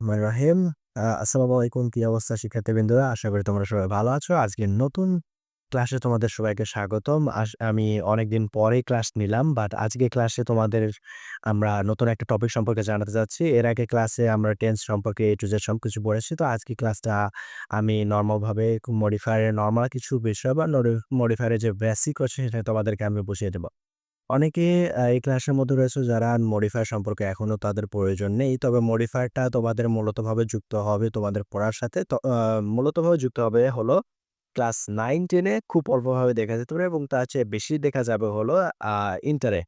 রহিম। আসসালামু আলাইকুম। কি অবস্থা শিক্ষার্থীবৃন্দরা? আশা করি তোমরা সবাই ভালো আছো। আজকে নতুন ক্লাসে তোমাদের সবাইকে স্বাগতম। আমি অনেকদিন পরে ক্লাস নিলাম। বাট আজকে ক্লাসে আমরা নতুন একটা টপিক সম্পর্কে জানাতে যাচ্ছি। এর আগে ক্লাসে আমরা টেন্স সম্পর্কে A to Z সবকিছু পড়েছি। তো আজকে ক্লাসটা আমি নরমালভাবে মডিফায়ার এর নরমাল কিছু বিষয় বা মডিফায়ার এর যে বেসিক আছে সেটা তোমাদেরকে আমি বুঝিয়ে দেব। অনেকে এই ক্লাসের মধ্যে রয়েছে যারা মডিফায়ার সম্পর্কে এখনো তাদের প্রয়োজন নেই। তবে মডিফায়ারটা তোমাদের মূলতভাবে যুক্ত হবে তোমাদের পড়ার সাথে। মূলতভাবে যুক্ত হবে হলো ক্লাস 9-10 এ খুব অল্পভাবে দেখা যেতে পারে এবং তার চেয়ে বেশি দেখা যাবে হলো আ ইন্টারে।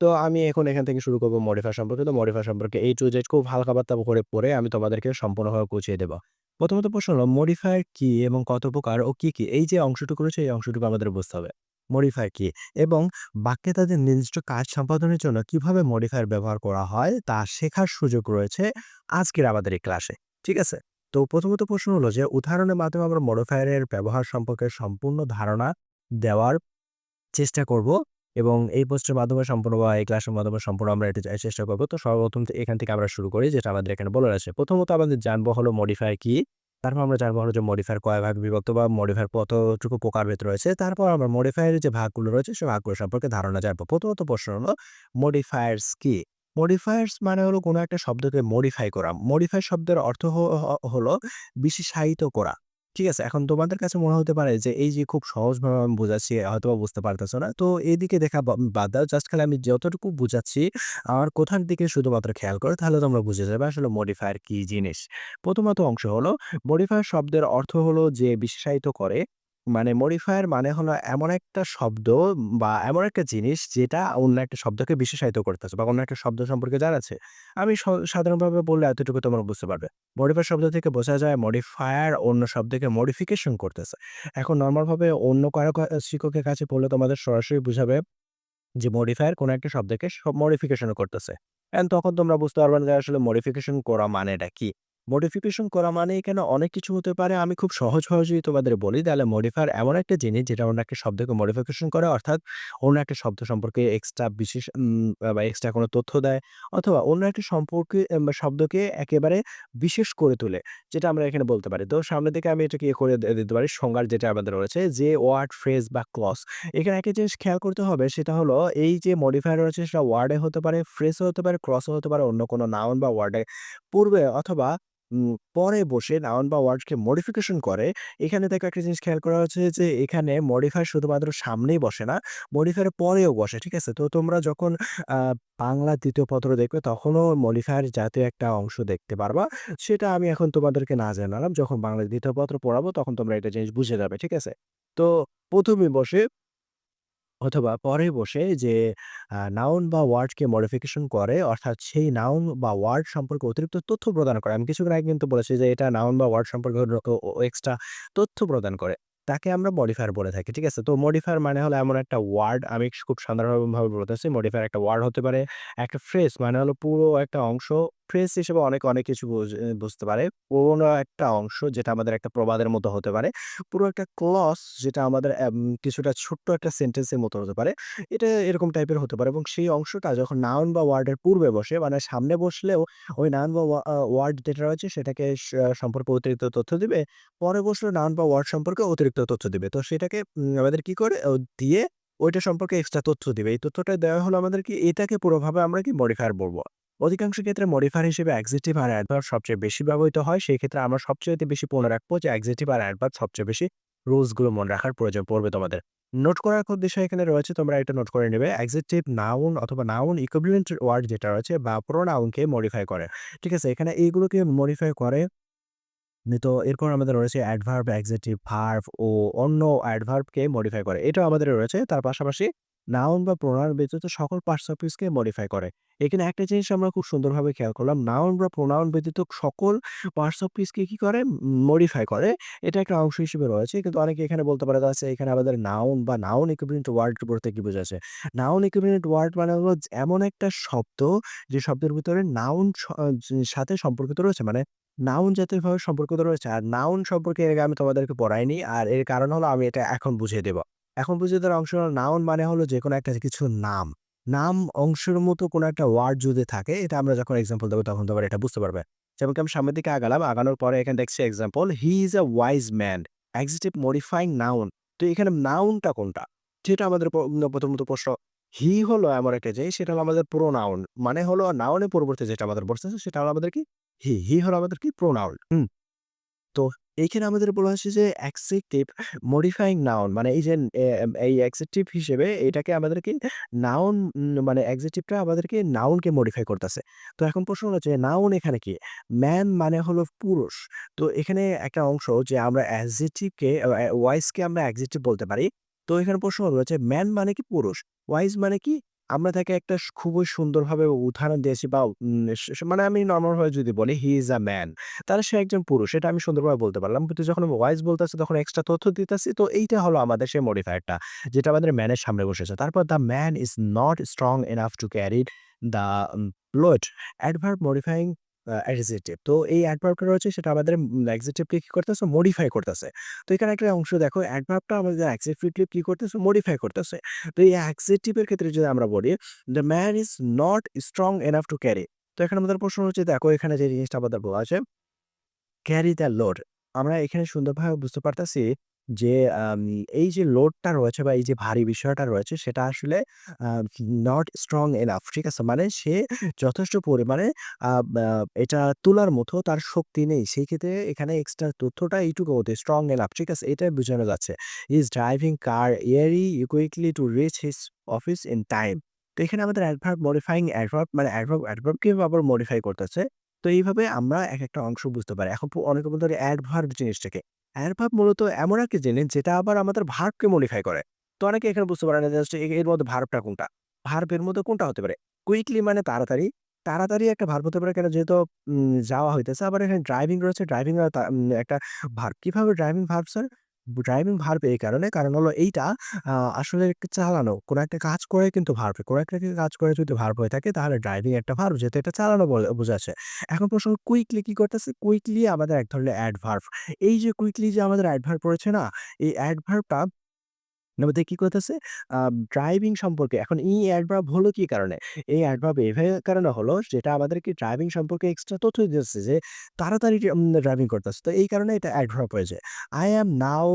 তো আমি এখন এখান থেকে শুরু করব মডিফায়ার সম্পর্কে। তো মডিফায়ার সম্পর্কে A to Z খুব হালকা পাতলা করে পড়ে আমি তোমাদেরকে সম্পূর্ণভাবে বুঝিয়ে দেব। প্রথমত প্রশ্ন হলো মডিফায়ার কি এবং কত প্রকার ও কি, কি? এই যে অংশটুকু রয়েছে এই অংশটুকু আমাদের বুঝতে হবে। মডিফায়ার কি? এবং বাক্যে তাদের নির্দিষ্ট কাজ সম্পাদনের জন্য কিভাবে মডিফায়ার ব্যবহার করা হয় তা শেখার সুযোগ রয়েছে আজকের আমাদের এই ক্লাসে। ঠিক আছে? তো প্রথমত প্রশ্ন হলো যে উদাহরণের মাধ্যমে আমরা মডিফায়ার এর ব্যবহার সম্পর্কে সম্পূর্ণ ধারণা দেওয়ার চেষ্টা করব এবং এই পোস্টের মাধ্যমে সম্পূর্ণ বা এই ক্লাসের মাধ্যমে সম্পূর্ণ আমরা এটা চেষ্টা করব। তো সর্বপ্রথম এখান থেকে আমরা শুরু করি যেটা আমাদের এখানে বলা আছে। প্রথমত আমাদের জানবো হলো মডিফায়ার কি? তারপর আমরা জানবো হলো যে মডিফায়ার কয় ভাগে বিভক্ত বা মডিফায়ার কতটুকু প্রকারভেদ রয়েছে। তারপর আমরা মডিফায়ার এর যে ভাগগুলো রয়েছে সে ভাগগুলো সম্পর্কে ধারণা জানবো। প্রথমত প্রশ্ন হলো মডিফায়ার্স কি? মডিফায়ার্স মানে হলো কোনো একটা শব্দকে মডিফাই করা। মডিফাই শব্দের অর্থ হলো বিশেষায়িত করা। ঠিক আছে? এখন তোমাদের কাছে মনে হতে পারে যে এই যে খুব সহজভাবে আমি বুঝাচ্ছি হয়তোবা বুঝতে পারতেছো না। তো এদিকে দেখা বাদ দাও। জাস্ট খালি আমি যতটুকু বুঝাচ্ছি আমার কথার দিকে শুধুমাত্র খেয়াল করো তাহলে তোমরা বুঝে যাবে আসলে মডিফায়ার কি জিনিস। প্রথমত অংশ হলো মডিফায়ার শব্দের অর্থ হলো যে বিশেষায়িত করে। মানে মডিফায়ার মানে হলো এমন একটা শব্দ বা এমন একটা জিনিস যেটা অন্য একটা শব্দকে বিশেষায়িত করতেছে বা অন্য একটা শব্দ সম্পর্কে জানাচ্ছে। আমি সাধারণভাবে বললে এতটুকু তোমরা বুঝতে পারবে। মডিফায়ার শব্দ থেকে বোঝা যায় মডিফায়ার অন্য শব্দকে মডিফিকেশন করতেছে। এখন নরমাল ভাবে অন্য কারো শিক্ষকের কাছে পড়লে তোমাদের সরাসরি বুঝাবে যে মডিফায়ার কোন একটা শব্দকে মডিফিকেশন করতেছে। তখন তোমরা বুঝতে পারবে না যে আসলে মডিফিকেশন করা মানেটা কি? মডিফিকেশন করা মানে এখানে অনেক কিছু হতে পারে। আমি খুব সহজভাবে যদি তোমাদের বলি তাহলে মডিফায়ার এমন একটা জিনিস যেটা অন্য একটা শব্দকে মডিফিকেশন করে অর্থাৎ অন্য একটা শব্দ সম্পর্কে এক্সট্রা বিশেষ বা এক্সট্রা কোনো তথ্য দেয় অথবা অন্য একটা সম্পর্কে শব্দকে একেবারে বিশেষ করে তোলে। যেটা আমরা এখানে বলতে পারি। তো সামনের দিকে আমি এটাকে ইয়ে করে দিতে পারি সংজ্ঞার যেটা আমাদের রয়েছে যে ওয়ার্ড, ফ্রেজ বা ক্লজ এখানে একটা জিনিস খেয়াল করতে হবে সেটা হলো এই যে মডিফায়ার রয়েছে সেটা ওয়ার্ডে হতে পারে, ফ্রেজও হতে পারে, ক্লজও হতে পারে, অন্য কোনো নাউন বা ওয়ার্ডে পূর্বে অথবা পরে বসে নাউন বা ওয়ার্ডকে মডিফিকেশন করে। এখানে দেখো একটা জিনিস খেয়াল করা হচ্ছে যে এখানে মডিফায়ার শুধুমাত্র সামনেই বসে না, মডিফায়ার পরেও বসে। ঠিক আছে? তো তোমরা যখন আ বাংলা ২য় পত্র দেখবে তখনও মডিফায়ার জাতীয় একটা অংশ দেখতে পারবা। সেটা আমি এখন তোমাদেরকে না জানালাম। যখন বাংলা ২য় পত্র পড়াবো তখন তোমরা এটা জিনিস বুঝে যাবে। ঠিক আছে? তো ১ম এ বসে অথবা পরে বসে যে নাউন বা ওয়ার্ডকে মডিফিকেশন করে অর্থাৎ সেই নাউন বা ওয়ার্ড সম্পর্কে অতিরিক্ত তথ্য প্রদান করে। আমি কিছুক্ষণ আগে কিন্তু বলেছি যে এটা নাউন বা ওয়ার্ড সম্পর্কে এক্সট্রা তথ্য প্রদান করে। তাকে আমরা মডিফায়ার বলে থাকি। ঠিক আছে? তো মডিফায়ার মানে হলো এমন একটা ওয়ার্ড আমি খুব সাধারণভাবে বলতেছি। মডিফায়ার একটা ওয়ার্ড হতে পারে। একটা ফ্রেজ মানে হলো পুরো একটা অংশ। ফ্রেজ হিসেবে অনেক কিছু বুঝতে পারে। পুরোনো একটা অংশ যেটা আমাদের একটা প্রবাদের মতো হতে পারে। পুরো একটা ক্লজ যেটা আমাদের কিছুটা ছোট্ট একটা সেন্টেন্সের মতো হতে পারে। এটা এরকম টাইপের হতে পারে এবং সেই অংশটা যখন নাউন বা ওয়ার্ডের পূর্বে বসে মানে সামনে বসলেও ওই নাউন বা ওয়ার্ড যেটা রয়েছে সেটাকে সম্পর্কে অতিরিক্ত তথ্য দিবে। পরে বসলে নাউন বা ওয়ার্ড সম্পর্কে অতিরিক্ত তথ্য দিবে। তো সেটাকে আমাদের কি করে দিয়ে ওইটা সম্পর্কে এক্সট্রা তথ্য দিবে। এই তথ্যটা দেওয়া হলো আমাদের কি এটাকে পুরোভাবে আমরা কি মডিফায়ার বলব। অধিকাংশ ক্ষেত্রে মডিফায়ার হিসেবে অ্যাডজেক্টিভ আর অ্যাডভার্ব সবচেয়ে বেশি ব্যবহৃত হয়। সেই ক্ষেত্রে আমরা সবচাইতে বেশি মনে রাখবো যে অ্যাডজেক্টিভ আর অ্যাডভার্ব সবচেয়ে বেশি রুলস গুলো মনে রাখার প্রয়োজন পড়বে তোমাদের। নোট করার বিষয় এখানে রয়েছে তোমরা এটা নোট করে নিবে। অ্যাডজেক্টিভ নাউন অথবা নাউন ইকুইভ্যালেন্ট ওয়ার্ড যেটা রয়েছে বা প্রোনাউনকে মডিফাই করে। ঠিক আছে? এখানে এইগুলোকে মডিফাই করে তো এরপর আমাদের রয়েছে অ্যাডভার্ব, অ্যাডজেক্টিভ, ভার্ব ও অন্য অ্যাডভার্বকে মডিফাই করে। এটাও আমাদের রয়েছে। তার পাশাপাশি নাউন বা প্রোনাউন ব্যতীত সকল পার্টস অফ স্পিচকে মডিফাই করে। এখানে একটা জিনিস আমরা খুব সুন্দরভাবে খেয়াল করলাম। নাউন বা প্রোনাউন ব্যতীত সকল পার্টস অফ স্পিচকে কি করে? মডিফাই করে। এটা একটা অংশ হিসেবে রয়েছে। কিন্তু অনেকে এখানে বলতে পারে যে এখানে আমাদের নাউন বা নাউন ইকুইভ্যালেন্ট ওয়ার্ড বলতে কি বোঝাচ্ছে? নাউন ইকুইভ্যালেন্ট ওয়ার্ড মানে হলো এমন একটা শব্দ যে শব্দের ভিতরে নাউন সাথে সম্পর্কিত রয়েছে। মানে নাউন জাতীয়ভাবে সম্পর্কিত রয়েছে। আর নাউন সম্পর্কে এর আগে আমি তোমাদেরকে পড়াইনি। আর এর কারণ হলো আমি এটা এখন বুঝিয়ে দেব। এখন বুঝিয়ে দেওয়ার অংশ হলো নাউন মানে হলো যেকোনো একটা কিছুর নাম। নাম অংশের মতো কোনো একটা ওয়ার্ড যদি থাকে এটা আমরা যখন এক্সাম্পল দেব তখন তোমরা এটা বুঝতে পারবে। যেমন কি আমি সামনের দিকে আগালাম, আগানোর পরে এখানে দেখছি example, he is a wise man, adjective modifying noun. তো এখানে নাউনটা কোনটা? সেটা আমাদের প্রথমত প্রশ্ন। হি হলো এমন একটা জিনিস, সেটা হলো আমাদের প্রোনাউন। মানে হলো নাউনের পরিবর্তে যেটা আমাদের বসতেছে সেটা হলো আমাদের কি? হি। হি হলো আমাদের কি? প্রোনাউন। তো এইখানে আমাদের বলা হচ্ছে যে অ্যাকজেক্টিভ মডিফাইং নাউন, মানে এই যে এই অ্যাকজেক্টিভ হিসেবে এটাকে আমাদেরকে নাউন, মানে অ্যাকজেক্টিভটা আমাদেরকে নাউনকে মডিফাই করতেছে। তো এখন প্রশ্ন হচ্ছে নাউন এখানে কি? ম্যান মানে হলো পুরুষ। তো এখানে একটা অংশ যে আমরা অ্যাডজেক্টিভকে ওয়াইজকে আমরা অ্যাডজেক্টিভ বলতে পারি। তো এখানে প্রশ্ন হলো যে ম্যান মানে কি পুরুষ, ওয়াইজ মানে কি? আমরা তাকে একটা খুবই সুন্দরভাবে উদাহরণ দিয়েছি বা মানে আমি নরমাল ভাবে যদি বলি হি ইজ আ ম্যান, তাহলে সে একজন পুরুষ। এটা আমি সুন্দরভাবে বলতে পারলাম। কিন্তু যখন আমি ওয়াইজ বলতেছি তখন এক্সট্রা তথ্য দিতেছি। তো এইটা হলো আমাদের সেই মডিফায়ারটা, যেটা আমাদের ম্যানের সামনে বসেছে। তারপর the man is not strong enough to carry the load. Adverb modifying adjective. তো এই অ্যাডভার্বটা রয়েছে সেটা আমাদের অ্যাডজেক্টিভকে কি করতেছে? মডিফাই করতেছে। তো এখানে একটা অংশ দেখো, অ্যাডভার্বটা আমাদের অ্যাডজেক্টিভকে কি করতেছে? মডিফাই করতেছে। তো এই অ্যাডজেক্টিভের ক্ষেত্রে যদি আমরা বলি, the man is not strong enough to carry. তো এখানে আমাদের প্রশ্ন হচ্ছে, দেখো এখানে যে জিনিসটা আমাদের বলা আছে, ক্যারি দ্য লোড। আমরা এখানে সুন্দরভাবে বুঝতে পারতেছি যে আম এই যে লোডটা রয়েছে বা এই যে ভারী বিষয়টা রয়েছে সেটা আসলে আ নট স্ট্রং এনাফ। ঠিক আছে? মানে সে যথেষ্ট পরিমাণে আ বা এটা তোলার মতো তার শক্তি নেই। সেই ক্ষেত্রে এখানে এক্সট্রা তথ্যটা এইটুকু হতে স্ট্রং এনাফ। ঠিক আছে? এটাই বোঝানো যাচ্ছে। He is driving car airy quickly to reach his office in time. তো এখানে আমাদের অ্যাডভার্ব মডিফাইং অ্যাডভার্ব, মানে অ্যাডভার্বকে আবার মডিফাই করতেছে। তো এইভাবে আমরা একেকটা অংশ বুঝতে পারি। এখন অনেকে বলতে পারে অ্যাডভার্ব জিনিসটাকে। অ্যাডভার্ব মূলত এমন একটা জিনিস যেটা আবার আমাদের ভার্বকে মডিফাই করে। তো অনেকে এখানে বুঝতে পারে না জাস্ট এর মধ্যে ভার্বটা কোনটা? ভার্ব এর মধ্যে কোনটা হতে পারে? কুইকলি মানে তাড়াতাড়ি। তাড়াতাড়ি একটা ভার্ব হতে পারে কেন? যেহেতু যাওয়া হইতেছে। আবার এখানে ড্রাইভিং রয়েছে। ড্রাইভিং একটা ভার্ব। কিভাবে driving verb sir? Driving verb এই কারণে, কারণ হলো এইটা আ আসলে একটা চালানো। কোন একটা কাজ করে কিন্তু ভার্ব। কোন একটা কাজ করে যদি ভার্ব হয়ে থাকে তাহলে ড্রাইভিং একটা ভার্ব, যেহেতু এটা চালানো বোঝাচ্ছে। এখন প্রশ্ন হলো কুইকলি কি করতেছে? কুইকলি আমাদের এক ধরনের অ্যাডভার্ব। এই যে কুইকলি যে আমাদের অ্যাডভার্ব পড়েছে না? এই অ্যাডভার্বটা আমাদের কি করতেছে? আ ড্রাইভিং সম্পর্কে এখন এই অ্যাডভার্ব হলো কি কারণে? এই অ্যাডভার্ব এভাবে কারণে হলো যেটা আমাদেরকে ড্রাইভিং সম্পর্কে এক্সট্রা তথ্য দিতেছে যে তাড়াতাড়ি ড্রাইভিং করতেছে। তো এই কারণে এটা অ্যাডভার্ব হয়েছে। I am now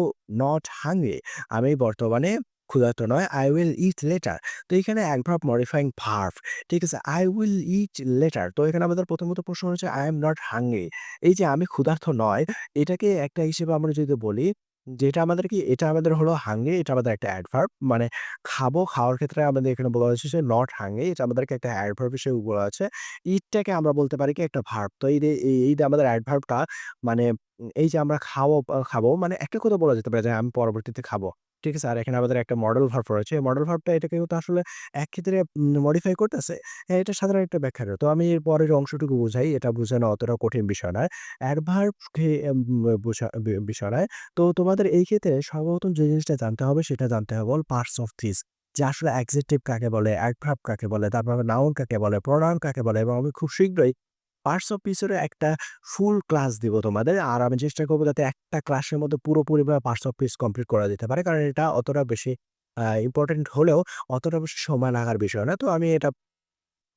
not hungry. আমি বর্তমানে ক্ষুধার্ত নয়। I will eat later. তো এখানে অ্যাডভার্ব মডিফাইং ভার্ব। ঠিক আছে? I will eat later. তো এখানে আমাদের প্রথমত প্রশ্ন হচ্ছে I am not hungry. এই যে আমি ক্ষুধার্ত নয়, এটাকে একটা হিসেবে আমরা যদি বলি, যেটা আমাদের কি, এটা আমাদের হলো হাংরি, এটা আমাদের একটা অ্যাডভার্ব। মানে খাবো, খাওয়ার ক্ষেত্রে আমাদের এখানে বলা হয়েছে যে নট হাংরি, এটা আমাদেরকে একটা অ্যাডভার্ব হিসেবে বলা আছে। ইটটাকে আমরা বলতে পারি কি একটা ভার্ব। তো এই যে আমাদের অ্যাডভার্বটা, মানে এই যে আমরা খাবো মানে একটা কথা বলা যেতে পারে যে আমি পরবর্তীতে খাবো। ঠিক আছে? আর এখানে আমাদের একটা মডেল ভার্ব রয়েছে। এই মডেল ভার্বটা এটাকে কিন্তু আসলে এক ক্ষেত্রে মডিফাই করতেছে। হ্যাঁ, এটা সাধারণ একটা ব্যাখ্যা রয়। তো আমি এর পরের অংশটুকু বুঝাই। এটা বোঝানো অতটা কঠিন বিষয় নয়। অ্যাডভার্বকে বোঝা বিষয় নয়। তো তোমাদের এই ক্ষেত্রে সর্বপ্রথম যে জিনিসটা জানতে হবে সেটা জানতে হবে হল পার্টস অফ থিস, যে আসলে অ্যাডজেক্টিভ কাকে বলে, অ্যাডভার্ব কাকে বলে, তারপর নাউন কাকে বলে, প্রোনাউন কাকে বলে, এবং আমি খুব শীঘ্রই পার্টস অফ পিস এর একটা ফুল ক্লাস দিব তোমাদের। আর আমি চেষ্টা করব যাতে একটা ক্লাসের মধ্যে পুরোপুরিভাবে পার্টস অফ পিস কমপ্লিট করা যেতে পারে। কারণ এটা অতটা বেশি ইম্পোর্টেন্ট হলেও অতটা বেশি সময় লাগার বিষয় না। তো আমি এটা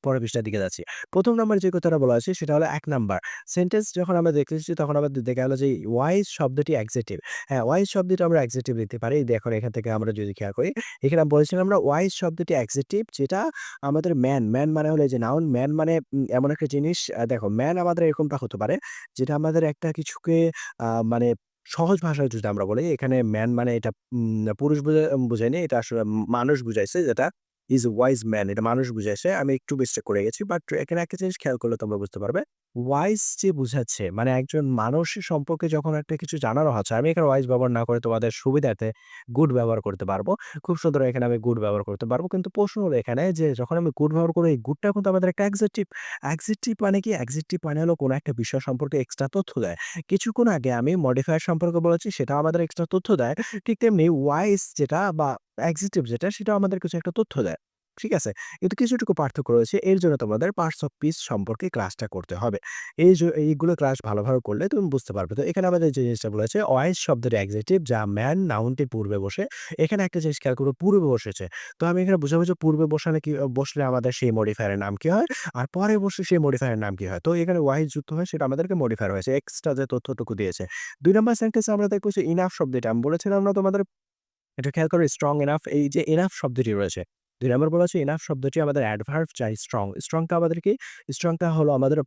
পরের পৃষ্ঠার দিকে যাচ্ছি। ১ম নাম্বারে যে কথাটা বলা আছে সেটা হলো ১ নাম্বার। সেন্টেন্স যখন আমরা দেখতেছি তখন আমাদের দেখা গেল যে ওয়াইজ শব্দটি অ্যাডজেক্টিভ। হ্যাঁ, ওয়াইজ শব্দটি আমরা অ্যাডজেক্টিভ দিতে পারি। দেখুন এখান থেকে আমরা যদি খেয়াল করি, এখানে বলেছিলাম আমরা ওয়াইজ শব্দটি অ্যাডজেক্টিভ, যেটা আমাদের ম্যান মানে হলো এই যে নাউন, ম্যান মানে এমন একটা জিনিস, দেখো ম্যান আমাদের এরকমটা হতে পারে যেটা আমাদের একটা কিছুকে মানে সহজ ভাষায় যদি আমরা বলি, এখানে ম্যান মানে এটা পুরুষ বুঝায়নি, এটা আসলে মানুষ বুঝাইছে, যেটা ইস এ ওয়াইজ ম্যান, এটা মানুষ বুঝাইছে। আমি একটু মিস্টেক করে গেছি। বাট এখানে একটা জিনিস খেয়াল করলে তোমরা বুঝতে পারবে। ওয়াইজ যে বুঝাচ্ছে মানে একজন মানুষের সম্পর্কে যখন একটা কিছু জানানো হচ্ছে, আমি এখানে ওয়াইজ ব্যবহার না করে তোমাদের সুবিধার্থে গুড ব্যবহার করতে পারবো। খুব সুন্দর এখানে আমি গুড ব্যবহার করতে পারবো। কিন্তু প্রশ্ন হলো এখানে যে যখন আমি গুড ব্যবহার করি, এই গুডটা কিন্তু আমাদের একটা অ্যাডজেক্টিভ। অ্যাডজেক্টিভ মানে কি? অ্যাডজেক্টিভ মানে হলো কোনো একটা বিষয় সম্পর্কে এক্সট্রা তথ্য দেয়। কিছুক্ষণ আগে আমি মডিফায়ার সম্পর্কে বলেছি, সেটাও আমাদের এক্সট্রা তথ্য দেয়। ঠিক তেমনি ওয়াইজ যেটা বা অ্যাডজেক্টিভ যেটা, সেটাও আমাদের কিছু একটা তথ্য দেয়। ঠিক আছে? কিন্তু কিছুটুকু পার্থক্য রয়েছে। এর জন্য তোমাদের পার্টস অফ স্পিচ সম্পর্কে ক্লাসটা করতে হবে। এইগুলো ক্লাস ভালোভাবে করলে তুমি বুঝতে পারবে। তো এখানে আমাদের যে জিনিসটা বলেছে ওয়াইজ শব্দের অ্যাডজেক্টিভ যা ম্যান নাউনটির পূর্বে বসে। এখানে একটা জিনিস খেয়াল করো পূর্বে বসেছে। তো আমি এখানে বুঝাবো পূর্বে বসালে কি বসলে আমাদের সেই মডিফায়ার এর নাম কি হয়? আর পরে বসলে সেই মডিফায়ার এর নাম কি হয়? তো এখানে ওয়াইজ যুক্ত হয় সেটা আমাদেরকে মডিফায়ার হয়েছে। এক্সট্রা যে তথ্যটুকু দিয়েছে। ২ নাম্বার সেন্টেন্সে আমরা দেখব যে ইনাফ শব্দটা আমি বলেছিলাম না তোমাদের এটা খেয়াল করো স্ট্রং এনাফ এই যে এনাফ শব্দটি রয়েছে। ২ নাম্বার বলা হচ্ছে এনাফ শব্দটি আমাদের অ্যাডভার্ব চাই স্ট্রং। স্ট্রংটা আমাদের কি? স্ট্রংটা হলো আমাদের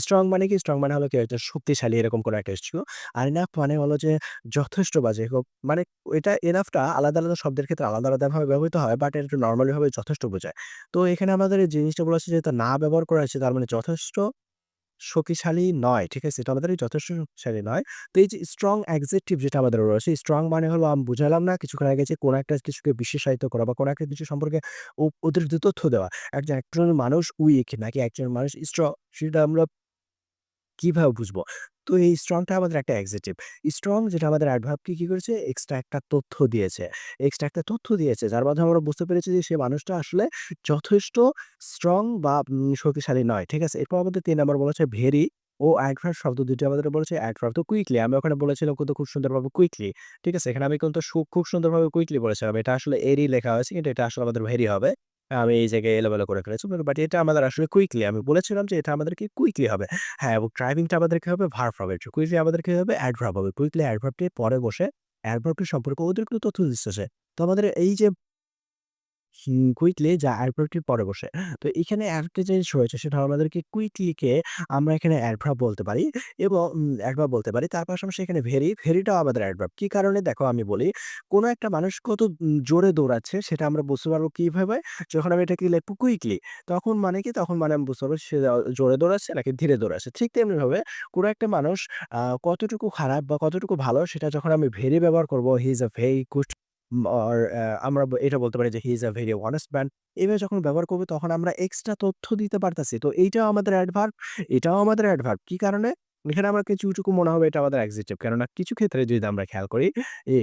স্ট্রং মানে কি? স্ট্রং মানে হলো কি একটা শক্তিশালী এরকম কোনো একটা কিছু। আর এনাফ মানে হলো যে যথেষ্ট বা যে হোক মানে এটা এনাফটা আলাদা, আলাদা শব্দের ক্ষেত্রে আলাদা, আলাদাভাবে ব্যবহৃত হয় বাট এটা একটু নরমালি ভাবে যথেষ্ট বোঝায়। তো এখানে আমাদের এই জিনিসটা বলা হচ্ছে যে এটা না ব্যবহার করা হয়েছে তার মানে যথেষ্ট শক্তিশালী নয়। ঠিক আছে? এটা আমাদের যথেষ্ট শক্তিশালী নয়। তো এই যে স্ট্রং অ্যাডজেক্টিভ যেটা আমাদের রয়েছে, স্ট্রং মানে হলো বুঝালাম না কিছুক্ষণ আগে যে কোন একটা কিছুকে বিশেষায়িত করা বা কোন একটা কিছু সম্পর্কে অতিরিক্ত তথ্য দেওয়া। একজন মানুষ উইক নাকি একজন মানুষ সেটা আমরা কিভাবে বুঝবো? তো এই স্ট্রংটা আমাদের একটা অ্যাডজেক্টিভ। স্ট্রং যেটা আমাদের অ্যাডভার্বকে কি করেছে? এক্সট্রা একটা তথ্য দিয়েছে। এক্সট্রা একটা তথ্য দিয়েছে। যার মাধ্যমে আমরা বুঝতে পেরেছি যে সে মানুষটা আসলে যথেষ্ট স্ট্রং বা শক্তিশালী নয়। ঠিক আছে? এরপর আমাদের ৩ নাম্বার বলা হচ্ছে ভেরি ও অ্যাডভার্ব শব্দ ২ টি আমাদের বলেছে অ্যাডভার্ব তো কুইকলি আমি ওখানে বলেছিলাম কিন্তু খুব সুন্দরভাবে কুইকলি। ঠিক আছে? এখানে আমি কিন্তু খুব সুন্দরভাবে কুইকলি বলেছিলাম। এটা আসলে এরই লেখা হয়েছে কিন্তু এটা আসলে আমাদের ভেরি হবে। আমি এই জায়গায় এলোমেলো করে ফেলেছি। বাট এটা আমাদের আসলে কুইকলি আমি বলেছিলাম যে এটা আমাদের কি কুইকলি হবে। হ্যাঁ, এবং ড্রাইভিংটা আমাদের কি হবে? ভার্ব হবে। কুইকলি আমাদের কি হবে? অ্যাডভার্ব হবে। কুইকলি অ্যাডভার্বটি পরে বসে অ্যাডভার্বটি সম্পর্কে অতিরিক্ত তথ্য দিতেছে। তো আমাদের এই যে কুইকলি যা অ্যাডভার্বটির পরে বসে। তো এখানে আরেকটা জিনিস রয়েছে সেটা হলো আমাদেরকে কুইকলিকে আমরা এখানে অ্যাডভার্ব বলতে পারি এবং অ্যাডভার্ব বলতে পারি। তার পাশাপাশি এখানে ভেরিটাও আমাদের অ্যাডভার্ব। কি কারণে? দেখো আমি বলি, কোন একটা মানুষ কত জোরে দৌড়াচ্ছে সেটা আমরা বুঝতে পারবো কিভাবে? যখন আমি এটাকে লিখবো কুইকলি তখন মানে কি? তখন মানে আমি বুঝতে পারবো সে জোরে দৌড়াচ্ছে নাকি ধীরে দৌড়াচ্ছে। ঠিক তেমনিভাবে কোন একটা মানুষ কতটুকু খারাপ বা কতটুকু ভালো সেটা যখন আমি ভেরি ব্যবহার করব, হি ইস আ ভেরি গুড অর আমরা এটা বলতে পারি যে হি ইস আ ভেরি হনেস্ট ম্যান। এভাবে যখন ব্যবহার করব তখন আমরা এক্সট্রা তথ্য দিতে পারতেছি। তো এইটাও আমাদের অ্যাডভার্ব, এটাও আমাদের অ্যাডভার্ব। কি কারণে? এখানে আমার কিছুটুকু মনে হবে এটা আমাদের অ্যাডজেক্টিভ। কেননা কিছু ক্ষেত্রে যদি আমরা খেয়াল করি,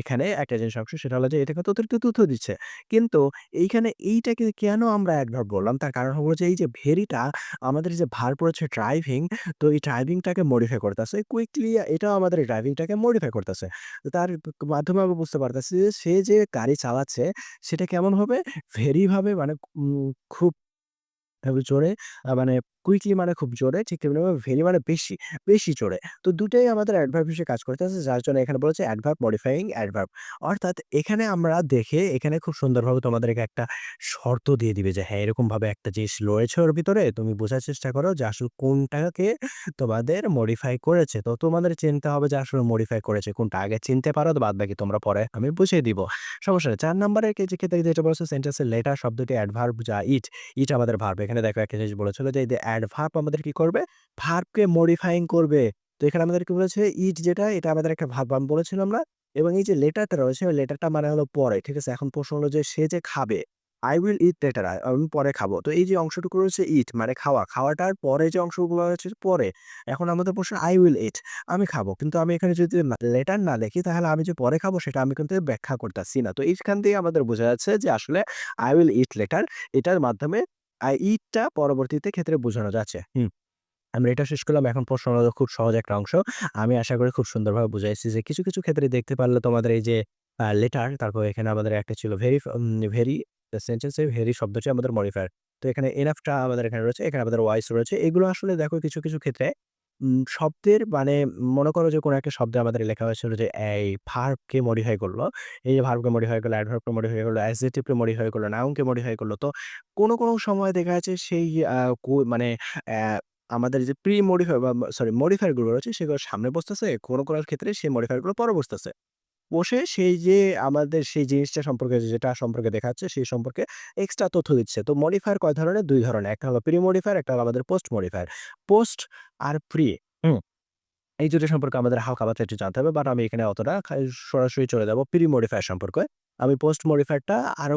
এখানে একটা জিনিস অংশ সেটা হলো যে এটা কিন্তু অতিরিক্ত তথ্য দিচ্ছে। কিন্তু এইখানে এইটাকে কেন আমরা অ্যাডভার্ব বললাম? তার কারণ হলো যে এই যে ভেরিটা আমাদের যে ভার্ব রয়েছে ড্রাইভিং, তো এই ড্রাইভিংটাকে মডিফাই করতেছে। কুইকলি এটাও আমাদের ড্রাইভিংটাকে মডিফাই করতেছে। তো তার মাধ্যমে আমরা বুঝতে পারতেছি যে সে যে গাড়ি চালাচ্ছে সেটা কেমন হবে? ভেরি ভাবে মানে খুব জোরে মানে কুইকলি মানে খুব জোরে, ঠিক তেমনিভাবে ভেরি মানে বেশি, বেশি জোরে। তো দুটাই আমাদের অ্যাডভার্ব হিসেবে কাজ করতেছে। যার জন্য এখানে বলেছে অ্যাডভার্ব মডিফাইং অ্যাডভার্ব। অর্থাৎ এখানে আমরা দেখে এখানে খুব সুন্দরভাবে তোমাদেরকে একটা শর্ত দিয়ে দিবে যে হ্যাঁ, এরকমভাবে একটা জিনিস রয়েছে ওর ভিতরে। তুমি বোঝার চেষ্টা করো যে আসলে কোনটাকে তোমাদের মডিফাই করেছে। তো তোমাদের চিনতে হবে যে আসলে মডিফাই করেছে কোনটা। আগে চিনতে পারো তো বাদবাকি তোমরা পরে আমি বুঝিয়ে দিব। সমস্যা নেই। ৪ নাম্বারের ক্ষেত্রে যেটা বলেছে সেন্টেন্সের লেটার শব্দটি অ্যাডভার্ব যা ইট আমাদের ভার্ব। এখানে দেখো একটা জিনিস বলেছিল যে এই যে অ্যাডভার্ব আমাদের কি করবে? ভার্বকে মডিফাইং করবে। তো এখানে আমাদের কি বলেছে? ইট যেটা এটা আমাদের একটা ভার্ব আমি বলেছিলাম না? এবং এই যে লেটারটা রয়েছে ওই লেটারটা মানে হলো পরে। ঠিক আছে? এখন প্রশ্ন হলো যে সে যে খাবে, I will eat later আমি পরে খাবো। তো এই যে অংশটুকু রয়েছে ইট মানে খাওয়া। খাওয়াটার পরে যে অংশগুলো রয়েছে পরে। এখন আমাদের প্রশ্ন I will eat আমি খাবো। কিন্তু আমি এখানে যদি লেটার না লিখি তাহলে আমি যে পরে খাবো সেটা আমি কিন্তু ব্যাখ্যা করতেছি না। তো এইখান থেকে আমাদের বোঝা যাচ্ছে যে আসলে I will eat later এটার মাধ্যমে eat টা পরবর্তীতে ক্ষেত্রে বোঝানো যাচ্ছে। আমরা এটা শেষ করলাম। এখন প্রশ্ন হলো খুব সহজ একটা অংশ। আমি আশা করি খুব সুন্দরভাবে বুঝাইছি যে কিছু ক্ষেত্রে দেখতে পারলে তোমাদের এই যে লেটার তারপর এখানে আমাদের একটা ছিল ভেরি সেন্টেন্স এ ভেরি শব্দটি আমাদের মডিফায়ার। তো এখানে এনাফ টা আমাদের এখানে রয়েছে। এখানে আমাদের ওয়াইস রয়েছে। এগুলো আসলে দেখো কিছু ক্ষেত্রে শব্দের মানে মনে করো যে কোনো একটা শব্দে আমাদের লেখা হয়েছিল যে এই ভার্ব কে মডিফাই করলো। এই যে ভার্ব কে মডিফাই করলো, অ্যাডভার্ব কে মডিফাই করলো, অ্যাডজেক্টিভ কে মডিফাই করলো, নাউন কে মডিফাই করলো। তো কোনো সময় দেখা যাচ্ছে সেই আ মানে অ্যা আমাদের যে প্রি মডিফাই বা সরি মডিফায়ার গুলো রয়েছে সেগুলো সামনে বসতেছে। কোনো ক্ষেত্রে সেই মডিফায়ার গুলো পরে বসতেছে। বসে সেই যে আমাদের সেই জিনিসটা সম্পর্কে যেটা সম্পর্কে দেখাচ্ছে সেই সম্পর্কে এক্সট্রা তথ্য দিচ্ছে। তো মডিফায়ার কয় ধরনের? ২ ধরনের। একটা হলো প্রি মডিফায়ার, একটা হলো আমাদের পোস্ট মডিফায়ার। পোস্ট আর প্রি হুম? এই ২ টা সম্পর্কে আমাদের হালকা পাতলা একটু জানতে হবে। বাট আমি এখানে অতটা সরাসরি চলে যাব প্রি মডিফায়ার সম্পর্কে। আমি পোস্ট মডিফায়ারটা আরো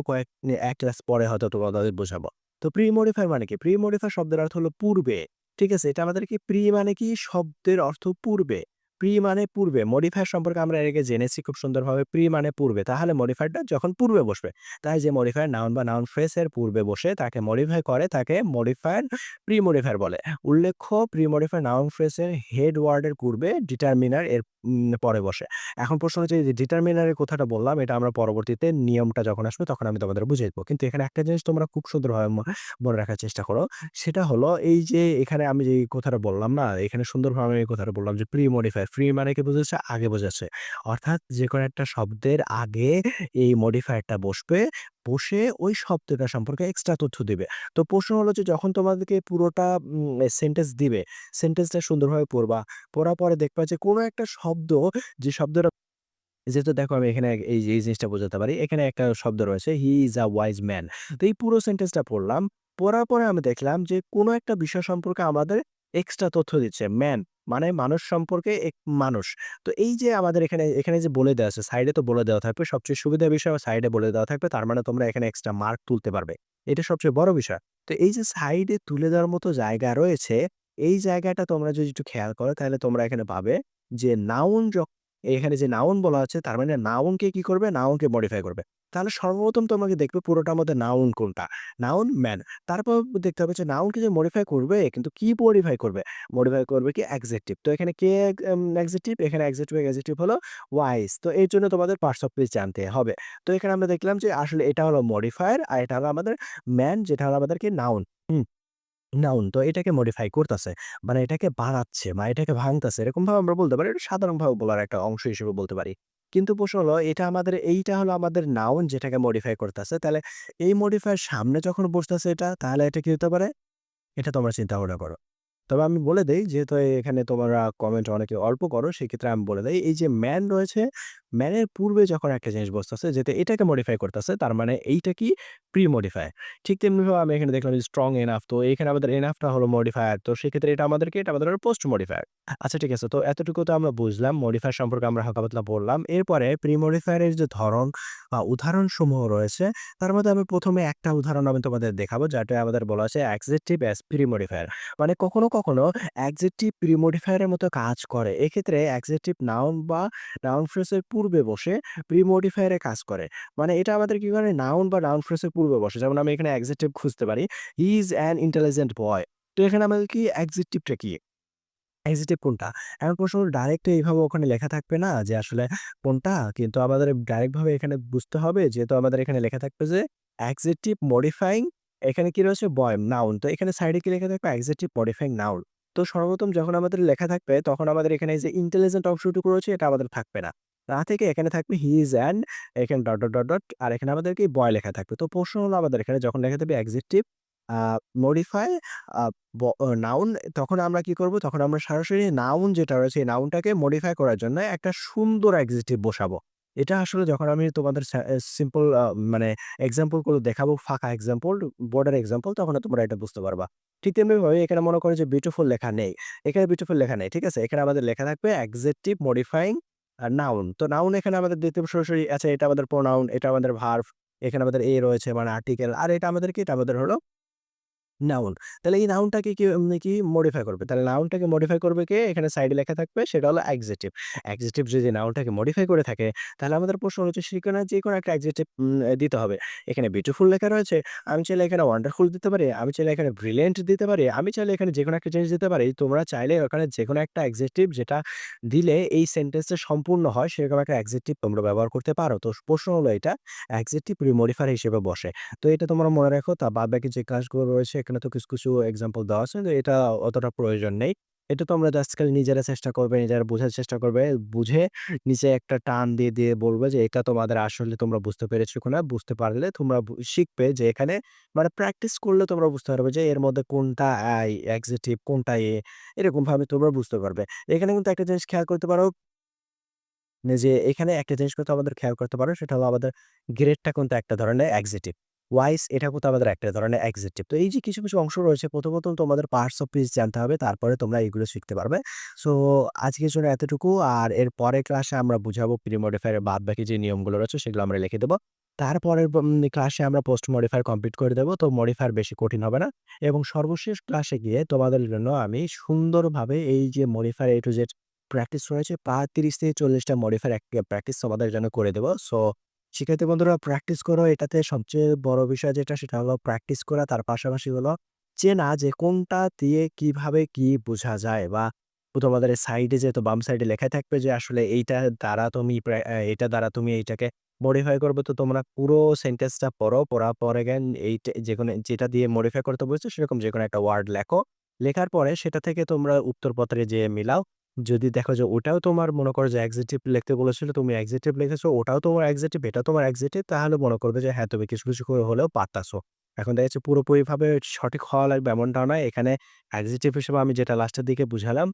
১ ক্লাস পরে হয়তো তোমাদের বোঝাবো। তো প্রি মডিফায়ার মানে কি? প্রি মডিফায়ার শব্দের অর্থ হলো পূর্বে। ঠিক আছে? এটা আমাদের কি প্রি মানে কি? শব্দের অর্থ পূর্বে। প্রি মানে পূর্বে। মডিফায়ার সম্পর্কে আমরা এর আগে জেনেছি খুব সুন্দরভাবে। প্রি মানে পূর্বে। তাহলে মডিফায়ারটা যখন পূর্বে বসবে। তাই যে মডিফায়ার নাউন বা নাউন ফ্রেজ এর পূর্বে বসে তাকে মডিফাই করে তাকে মডিফায়ার, প্রি মডিফায়ার বলে। উল্লেখ্য প্রি মডিফায়ার নাউন ফ্রেজ এর হেড ওয়ার্ড এর পূর্বে ডিটারমিনার এর পরে বসে। এখন প্রশ্ন হচ্ছে যে ডিটারমিনার এর কথাটা বললাম এটা আমরা পরবর্তীতে নিয়মটা যখন আসবে তখন আমি তোমাদের বুঝিয়ে দিব। কিন্তু এখানে একটা জিনিস তোমরা খুব সুন্দরভাবে মনে রাখার চেষ্টা করো। সেটা হলো এই যে এখানে আমি যেই কথাটা বললাম না, এখানে সুন্দরভাবে আমি এই কথাটা বললাম যে প্রি মডিফায়ার। প্রি মানে কি বোঝাচ্ছে? আগে বোঝাচ্ছে। অর্থাৎ যেকোনো একটা শব্দের আগে এই মডিফায়ারটা বসবে, বসে ওই শব্দটা সম্পর্কে এক্সট্রা তথ্য দিবে। তো প্রশ্ন হলো যে যখন তোমাদেরকে পুরোটা সেন্টেন্স দিবে, সেন্টেন্সটা সুন্দরভাবে পড়বা। পড়ার পরে দেখবা যে কোনো একটা শব্দ যে শব্দটা যেহেতু দেখো আমি এখানে এই জিনিসটা বোঝাতে পারি। এখানে একটা শব্দ রয়েছে, "হি ইস আ ওয়াইজ ম্যান।" তো এই পুরো সেন্টেন্সটা পড়লাম। পড়ার পরে আমি দেখলাম যে কোনো একটা বিষয় সম্পর্কে আমাদের এক্সট্রা তথ্য দিচ্ছে। ম্যান মানে মানুষ সম্পর্কে মানুষ। তো এই যে আমাদের এখানে যে বলে দেওয়া আছে, সাইডে তো বলে দেওয়া থাকবে। সবচেয়ে সুবিধার বিষয় সাইডে বলে দেওয়া থাকবে। তার মানে তোমরা এখানে এক্সট্রা মার্ক তুলতে পারবে। এটা সবচেয়ে বড় বিষয়। তো এই যে সাইডে তুলে দেওয়ার মতো জায়গা রয়েছে, এই জায়গাটা তোমরা যদি একটু খেয়াল করো তাহলে তোমরা এখানে পাবে যে নাউন এখানে যে নাউন বলা আছে তার মানে নাউনকে কি করবে? নাউনকে মডিফাই করবে। তাহলে সর্বপ্রথম তোমাকে দেখবে পুরোটার মধ্যে নাউন কোনটা? Noun man. তারপর দেখতে হবে যে নাউনকে যে মডিফাই করবে কিন্তু কি মডিফাই করবে? মডিফাই করবে কি অ্যাডজেক্টিভ। তো এখানে কে অ্যাডজেক্টিভ? এখানে অ্যাডজেক্টিভ হলো ওয়াইজ। তো এর জন্য তোমাদের পার্টস অফ স্পিচ জানতে হবে। তো এখানে আমরা দেখলাম যে আসলে এটা হলো মডিফায়ার আর এটা হলো আমাদের ম্যান যেটা হলো আমাদের কি নাউন। হুম? নাউন তো এটাকে মডিফাই করতাছে। মানে এটাকে বাড়াচ্ছে বা এটাকে ভাঙতাছে। এরকমভাবে আমরা বলতে পারি। এটা সাধারণভাবে বলার একটা অংশ হিসেবে বলতে পারি। কিন্তু প্রশ্ন হলো এইটা হলো আমাদের নাউন যেটাকে মডিফাই করতাছে। তাহলে এই মডিফায়ার সামনে যখন বসতেছে এটা তাহলে এটা কি হতে পারে? এটা তোমরা চিন্তা ভাবনা করো। তবে আমি বলে দেই যেহেতু এখানে তোমরা কমেন্ট অনেকে অল্প করো সেক্ষেত্রে আমি বলে দেই এই যে ম্যান রয়েছে, ম্যানের পূর্বে যখন একটা জিনিস বসতেছে যেটা এটাকে মডিফাই করতেছে তার মানে এইটা কি প্রি মডিফায়ার। ঠিক তেমনিভাবে আমি এখানে দেখলাম যে স্ট্রং এনাফ তো এখানে আমাদের এনাফটা হলো মডিফায়ার। তো সেক্ষেত্রে এটা আমাদের হলো পোস্ট মডিফায়ার। আচ্ছা ঠিক আছে। তো এতটুকু তো আমরা বুঝলাম মডিফায়ার সম্পর্কে আমরা হালকা পাতলা বললাম। এরপরে প্রি মডিফায়ার এর যে ধরন বা উদাহরণসমূহ রয়েছে তার মধ্যে আমি ১ম এ একটা উদাহরণ আমি তোমাদের দেখাবো যেটা আমাদের বলা আছে অ্যাডজেক্টিভ অ্যাজ প্রি মডিফায়ার। মানে কখনো অ্যাডজেক্টিভ প্রিমোডিফায়ার এর মতো কাজ করে। এক্ষেত্রে অ্যাডজেক্টিভ নাউন বা নাউন ফ্রেজ এর পূর্বে বসে প্রিমোডিফায়ার এ কাজ করে। মানে এটা আমাদের কি করে নাউন বা নাউন ফ্রেজ এর পূর্বে বসে। যেমন আমি এখানে অ্যাডজেক্টিভ খুঁজতে পারি। হি ইস অ্যান ইন্টেলিজেন্ট বয়। তো এখানে আমাদের কি অ্যাডজেক্টিভটা কি? অ্যাডজেক্টিভ কোনটা? এখন প্রশ্ন হলো ডাইরেক্ট এইভাবে ওখানে লেখা থাকবে না যে আসলে কোনটা? কিন্তু আমাদের ডাইরেক্ট ভাবে এখানে বুঝতে হবে যেহেতু আমাদের এখানে লেখা থাকবে যে অ্যাডজেক্টিভ মডিফাইং এখানে কি রয়েছে? নাউন। তো এখানে সাইডে কি লেখা থাকবে? Adjective modifying noun. তো সর্বপ্রথম যখন আমাদের লেখা থাকবে তখন আমাদের এখানে এই যে ইন্টেলিজেন্ট অংশটুকু রয়েছে এটা আমাদের থাকবে না। না থেকে এখানে থাকবে হি ইস অ্যান এখানে ডট আর এখানে আমাদের কি বয় লেখা থাকবে। তো প্রশ্ন হলো আমাদের এখানে যখন লেখা থাকবে adjective a modify a noun তখন আমরা কি করব? তখন আমরা সরাসরি নাউন যেটা রয়েছে এই নাউনটাকে মডিফাই করার জন্য একটা সুন্দর অ্যাডজেক্টিভ বসাবো। এটা আসলে যখন আমি তোমাদের সিম্পল মানে এক্সাম্পল গুলো দেখাবো ফাঁকা এক্সাম্পল, বোর্ডের এক্সাম্পল তখন তোমরা এটা বুঝতে পারবা। ঠিক তেমনিভাবে এখানে মনে করো যে বিউটিফুল লেখা নেই। এখানে বিউটিফুল লেখা নেই। ঠিক আছে? এখানে আমাদের লেখা থাকবে অ্যাডজেক্টিভ মডিফাইং নাউন। তো নাউন এখানে আমাদের দিতে হবে সরাসরি আচ্ছা এটা আমাদের প্রোনাউন, এটা আমাদের ভার্ব, এখানে আমাদের রয়েছে মানে আর্টিকেল আর এটা আমাদের কি? এটা আমাদের হলো নাউন। তাহলে এই নাউনটাকে কি কি মডিফাই করবে? তাহলে নাউনটাকে মডিফাই করবে কে? এখানে সাইডে লেখা থাকবে সেটা হলো অ্যাডজেক্টিভ। অ্যাডজেক্টিভ যদি নাউনটাকে মডিফাই করে থাকে, তাহলে আমাদের প্রশ্ন হচ্ছে সেখানে যেকোনো একটা অ্যাডজেক্টিভ দিতে হবে। এখানে বিউটিফুল লেখা রয়েছে। আমি চাইলে এখানে ওয়ান্ডারফুল দিতে পারি। আমি চাইলে এখানে ব্রিলিয়ান্ট দিতে পারি। আমি চাইলে এখানে যেকোনো একটা জিনিস দিতে পারি। তোমরা চাইলে ওখানে যেকোনো একটা অ্যাডজেক্টিভ যেটা দিলে এই সেন্টেন্সটা সম্পূর্ণ হয় সেরকম একটা অ্যাডজেক্টিভ তোমরা ব্যবহার করতে পারো। তো প্রশ্ন হলো এটা অ্যাডজেক্টিভ রিমোডিফায়ার হিসেবে বসে। তো এটা তোমরা মনে রাখো। বাদবাকি যে কাজগুলো রয়েছে এখানে তো কিছু এক্সাম্পল দেওয়া আছে। তো এটা অতটা প্রয়োজন নেই। এটা তোমরা জাস্ট খালি নিজেরা চেষ্টা করবে, নিজেরা বোঝার চেষ্টা করবে। বুঝে নিচে একটা টান দিয়ে বলবে যে এটা তোমাদের আসলে তোমরা বুঝতে পেরেছো কিনা। বুঝতে পারলে তোমরা শিখবে যে এখানে মানে প্র্যাকটিস করলে তোমরা বুঝতে পারবে যে এর মধ্যে কোনটা অ্যাডজেক্টিভ কোনটা এরকমভাবে তোমরা বুঝতে পারবে। এখানে কিন্তু একটা জিনিস খেয়াল করতে পারো যে এখানে একটা জিনিস কিন্তু আমাদের খেয়াল করতে পারো সেটা হলো আমাদের গ্রেডটা কিন্তু একটা ধরনের অ্যাডজেক্টিভ। ওয়াইস এটা কিন্তু আমাদের একটা ধরনের অ্যাডজেক্টিভ। তো এই যে কিছু অংশ রয়েছে প্রথমত তোমাদের পার্টস অফ স্পিচ জানতে হবে তারপরে তোমরা এগুলো শিখতে পারবে। সো আজকের জন্য এতটুকু আর এর পরের ক্লাসে আমরা বুঝাবো প্রি মডিফায়ার এর বাদবাকি যে নিয়মগুলো রয়েছে সেগুলো আমরা লিখে দেব। তারপরের ক্লাসে আমরা পোস্ট মডিফায়ার কমপ্লিট করে দেব। তো মডিফায়ার বেশি কঠিন হবে না এবং সর্বশেষ ক্লাসে গিয়ে তোমাদের জন্য আমি সুন্দরভাবে এই যে modifier A to Z practice রয়েছে ৩০ থেকে ৪০ টা মডিফায়ার প্র্যাকটিস তোমাদের জন্য করে দেব। সো শিক্ষার্থী বন্ধুরা প্র্যাকটিস করো। এটাতে সবচেয়ে বড় বিষয় যেটা সেটা হলো প্র্যাকটিস করা। তার পাশাপাশি হলো চেনা যে কোনটা দিয়ে কিভাবে কি বোঝা যায় বা তোমাদের সাইডে যেহেতু বাম সাইডে লেখাই থাকবে যে আসলে এইটা দ্বারা তুমি এইটাকে মডিফাই করবে। তো তোমরা পুরো সেন্টেন্সটা পড়ো। পড়ার পরে যেকোনো যেটা দিয়ে মডিফাই করতে বলছে সেরকম যেকোনো একটা ওয়ার্ড লেখো। লেখার পরে সেটা থেকে তোমরা উত্তরপত্রে যেয়ে মিলাও। যদি দেখো যে ওটাও তোমার মনে করো যে এক্সেক্টিভ লিখতে বলেছিল, তুমি এক্সেক্টিভ লিখেছো, ওটাও তোমার এক্সেক্টিভ, এটাও তোমার এক্সেক্টিভ, তাহলে মনে করবে যে হ্যাঁ, তুমি কিছু, কিছু করে হলেও পারতাছো। এখন দেখা যাচ্ছে পুরোপুরিভাবে সঠিক হওয়া লাগবে এমনটাও নয়। এখানে অ্যাডজেক্টিভ হিসেবে আমি যেটা লাস্টের দিকে বুঝালাম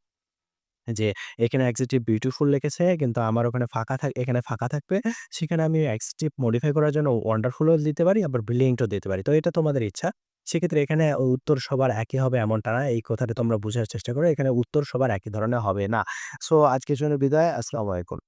যে এখানে অ্যাডজেক্টিভ বিউটিফুল লিখেছে কিন্তু আমার ওখানে এখানে ফাঁকা থাকবে। সেখানে আমি অ্যাডজেক্টিভ মডিফাই করার জন্য ওয়ান্ডারফুল ও দিতে পারি, আবার ব্রিলিয়ান্ট ও দিতে পারি। তো এটা তোমাদের ইচ্ছা। সেক্ষেত্রে এখানে উত্তর সবার একই হবে এমনটা না। এই কথাটা তোমরা বুঝার চেষ্টা করো। এখানে উত্তর সবার একই ধরনের হবে না। সো আজকের জন্য বিদায়। আসসালামু আলাইকুম।